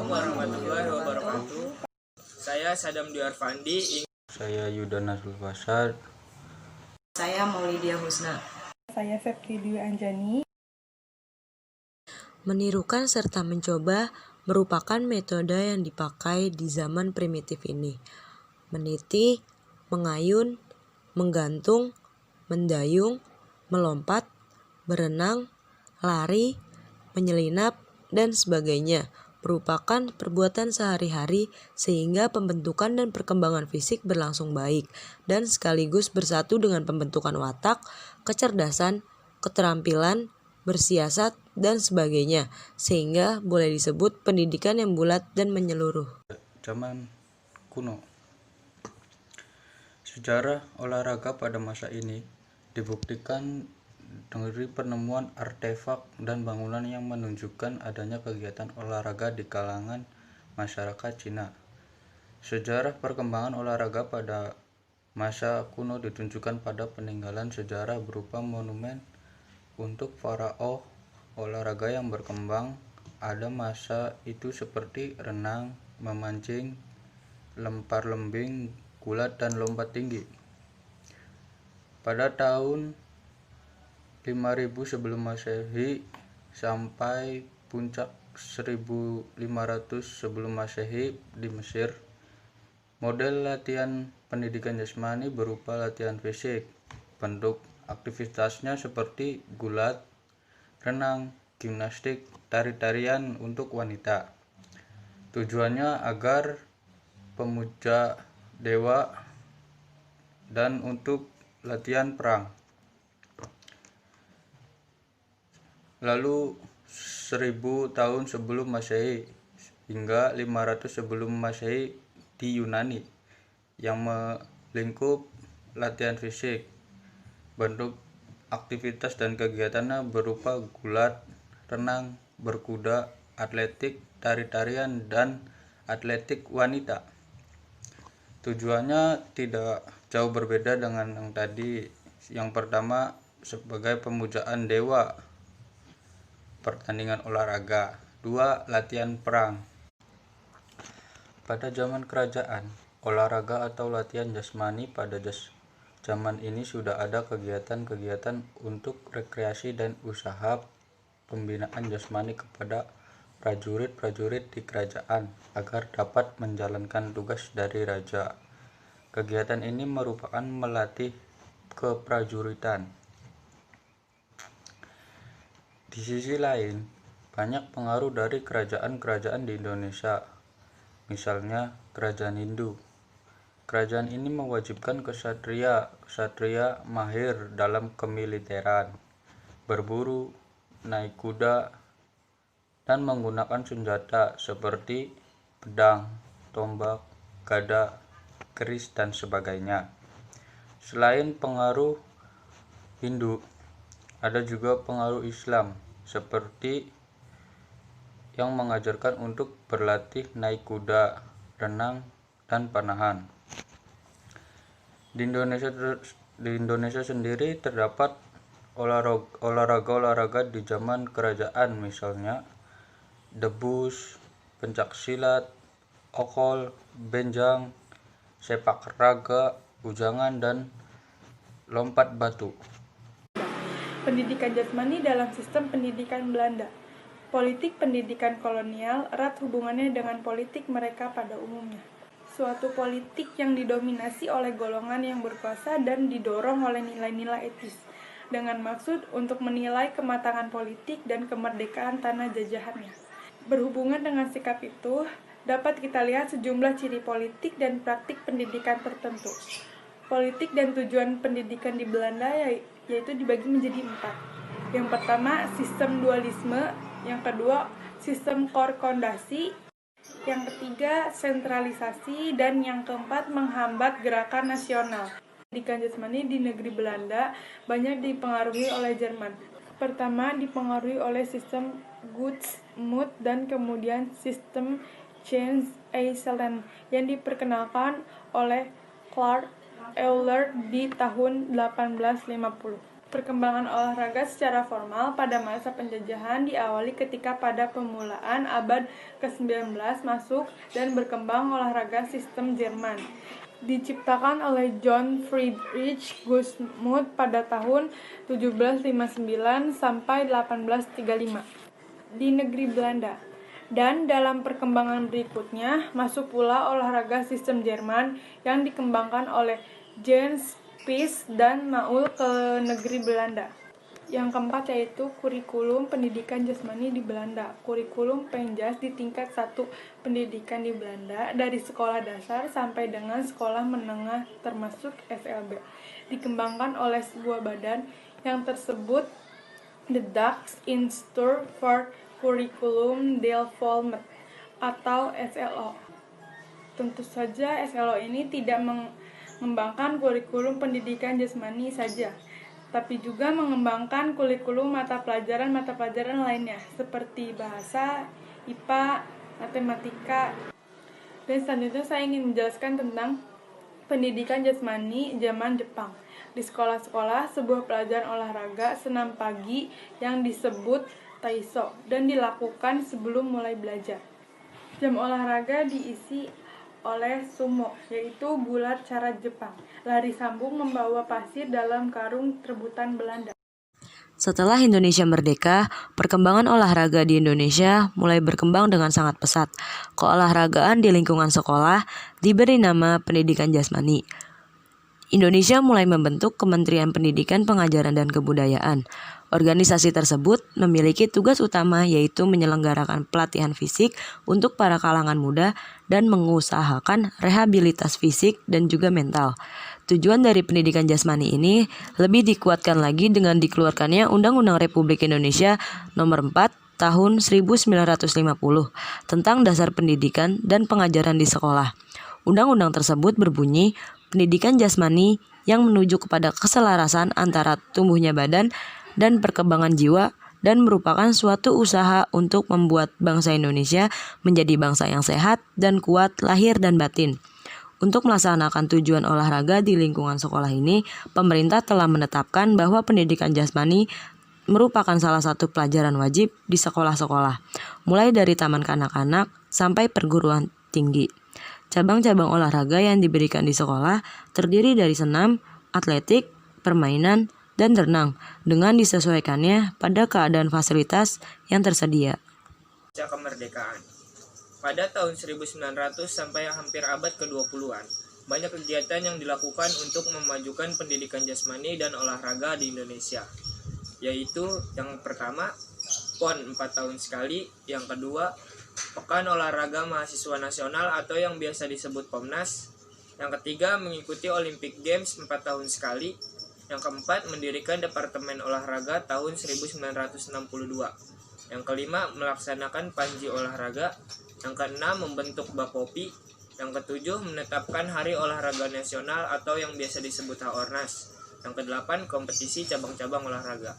Assalamualaikum warahmatullahi wabarakatuh. Saya Sadam Diarfandi. Saya Yuda Nazul Basar. Saya Maulidia Husna. Saya Febri Dwi Anjani. Menirukan serta mencoba merupakan metode yang dipakai di zaman primitif ini. Meniti, mengayun, menggantung, mendayung, melompat, berenang, lari, menyelinap, dan sebagainya merupakan perbuatan sehari-hari sehingga pembentukan dan perkembangan fisik berlangsung baik dan sekaligus bersatu dengan pembentukan watak, kecerdasan, keterampilan, bersiasat, dan sebagainya sehingga boleh disebut pendidikan yang bulat dan menyeluruh. Zaman kuno. Sejarah olahraga pada masa ini dibuktikan dari penemuan artefak dan bangunan yang menunjukkan adanya kegiatan olahraga di kalangan masyarakat Cina. Sejarah perkembangan olahraga pada masa kuno ditunjukkan pada peninggalan sejarah berupa monumen untuk faraoh olahraga yang berkembang ada masa itu seperti renang, memancing, lempar lembing, gulat, dan lompat tinggi. Pada tahun 5000 sebelum Masehi sampai puncak 1500 sebelum Masehi di Mesir, model latihan pendidikan jasmani berupa latihan fisik. Bentuk aktivitasnya seperti gulat, renang, gimnastik, tari-tarian untuk wanita. Tujuannya agar pemuja dewa dan untuk latihan perang. Lalu 1000 tahun sebelum Masehi hingga 500 sebelum Masehi di Yunani yang melingkup latihan fisik. Bentuk aktivitas dan kegiatannya berupa gulat, renang, berkuda, atletik, tari-tarian, dan atletik wanita. Tujuannya tidak jauh berbeda dengan yang tadi. Yang pertama sebagai pemujaan dewa, pertandingan olahraga. 2. Latihan perang. Pada zaman kerajaan, olahraga atau latihan jasmani pada zaman ini sudah ada kegiatan-kegiatan untuk rekreasi dan usaha pembinaan jasmani kepada prajurit-prajurit di kerajaan agar dapat menjalankan tugas dari raja. Kegiatan ini merupakan melatih keprajuritan. Di sisi lain, banyak pengaruh dari kerajaan-kerajaan di Indonesia, misalnya kerajaan Hindu. Kerajaan ini mewajibkan ksatria mahir dalam kemiliteran, berburu, naik kuda, dan menggunakan senjata seperti pedang, tombak, gada, keris, dan sebagainya. Selain pengaruh Hindu, ada juga pengaruh Islam seperti yang mengajarkan untuk berlatih naik kuda, renang, dan panahan. Di Indonesia sendiri terdapat olahraga di zaman kerajaan, misalnya debus, pencaksilat, okol, benjang, sepak raga, ujangan, dan lompat batu. Pendidikan jasmani dalam sistem pendidikan Belanda. Politik pendidikan kolonial erat hubungannya dengan politik mereka pada umumnya. Suatu politik yang didominasi oleh golongan yang berkuasa dan didorong oleh nilai-nilai etis, dengan maksud untuk menilai kematangan politik dan kemerdekaan tanah jajahannya. Berhubungan dengan sikap itu, dapat kita lihat sejumlah ciri politik dan praktik pendidikan tertentu. Politik dan tujuan pendidikan di Belanda yaitu dibagi menjadi 4. Yang pertama, sistem dualisme. Yang kedua, sistem korkondasi. Yang ketiga, sentralisasi. Dan yang keempat, menghambat gerakan nasional. Pendidikan jasmani di negeri Belanda banyak dipengaruhi oleh Jerman. Pertama, dipengaruhi oleh sistem Gutsmuth dan kemudian sistem Chance-Eiselin yang diperkenalkan oleh Clark Euler di tahun 1850. Perkembangan olahraga secara formal pada masa penjajahan diawali ketika pada permulaan abad ke-19 masuk dan berkembang olahraga sistem Jerman. Diciptakan oleh John Friedrich Gussmuth pada tahun 1759 sampai 1835 di negeri Belanda. Dan dalam perkembangan berikutnya masuk pula olahraga sistem Jerman yang dikembangkan oleh Jens Spies dan Maul ke negeri Belanda. Yang keempat yaitu kurikulum pendidikan jasmani di Belanda. Kurikulum penjas di tingkat 1 pendidikan di Belanda dari sekolah dasar sampai dengan sekolah menengah termasuk SLB. Dikembangkan oleh sebuah badan yang tersebut The Dutch Institute for Curriculum Development atau SLO. Tentu saja SLO ini tidak mengembangkan kurikulum pendidikan jasmani saja, tapi juga mengembangkan kurikulum mata pelajaran lainnya seperti bahasa, IPA, matematika. Dan selanjutnya saya ingin menjelaskan tentang pendidikan jasmani zaman Jepang. Di sekolah-sekolah, sebuah pelajaran olahraga senam pagi yang disebut Taiso dan dilakukan sebelum mulai belajar. Jam olahraga diisi oleh sumo, yaitu gulat cara Jepang. Lari sambung membawa pasir dalam karung rebutan Belanda. Setelah Indonesia merdeka, perkembangan olahraga di Indonesia mulai berkembang dengan sangat pesat. Keolahragaan di lingkungan sekolah diberi nama pendidikan jasmani. Indonesia mulai membentuk Kementerian Pendidikan, Pengajaran, dan Kebudayaan. Organisasi tersebut memiliki tugas utama yaitu menyelenggarakan pelatihan fisik untuk para kalangan muda dan mengusahakan rehabilitas fisik dan juga mental. Tujuan dari pendidikan jasmani ini lebih dikuatkan lagi dengan dikeluarkannya Undang-Undang Republik Indonesia Nomor 4 Tahun 1950 tentang Dasar Pendidikan dan Pengajaran di Sekolah. Undang-undang tersebut berbunyi, pendidikan jasmani yang menuju kepada keselarasan antara tumbuhnya badan dan perkembangan jiwa dan merupakan suatu usaha untuk membuat bangsa Indonesia menjadi bangsa yang sehat dan kuat lahir dan batin. Untuk melaksanakan tujuan olahraga di lingkungan sekolah ini, pemerintah telah menetapkan bahwa pendidikan jasmani merupakan salah satu pelajaran wajib di sekolah-sekolah, mulai dari taman kanak-kanak sampai perguruan tinggi. Cabang-cabang olahraga yang diberikan di sekolah terdiri dari senam, atletik, permainan, dan renang dengan disesuaikannya pada keadaan fasilitas yang tersedia. Pasca kemerdekaan. Pada tahun 1900 sampai hampir abad ke-20-an, banyak kegiatan yang dilakukan untuk memajukan pendidikan jasmani dan olahraga di Indonesia. Yaitu yang pertama, PON 4 tahun sekali, yang kedua, Pekan Olahraga Mahasiswa Nasional atau yang biasa disebut POMNAS, yang ketiga, mengikuti Olympic Games 4 tahun sekali, yang keempat, mendirikan Departemen Olahraga tahun 1962. Yang kelima, melaksanakan Panji Olahraga. Yang keenam, membentuk Bapopi. Yang ketujuh, menetapkan Hari Olahraga Nasional atau yang biasa disebut HORNAS. Yang kedelapan, kompetisi cabang-cabang olahraga.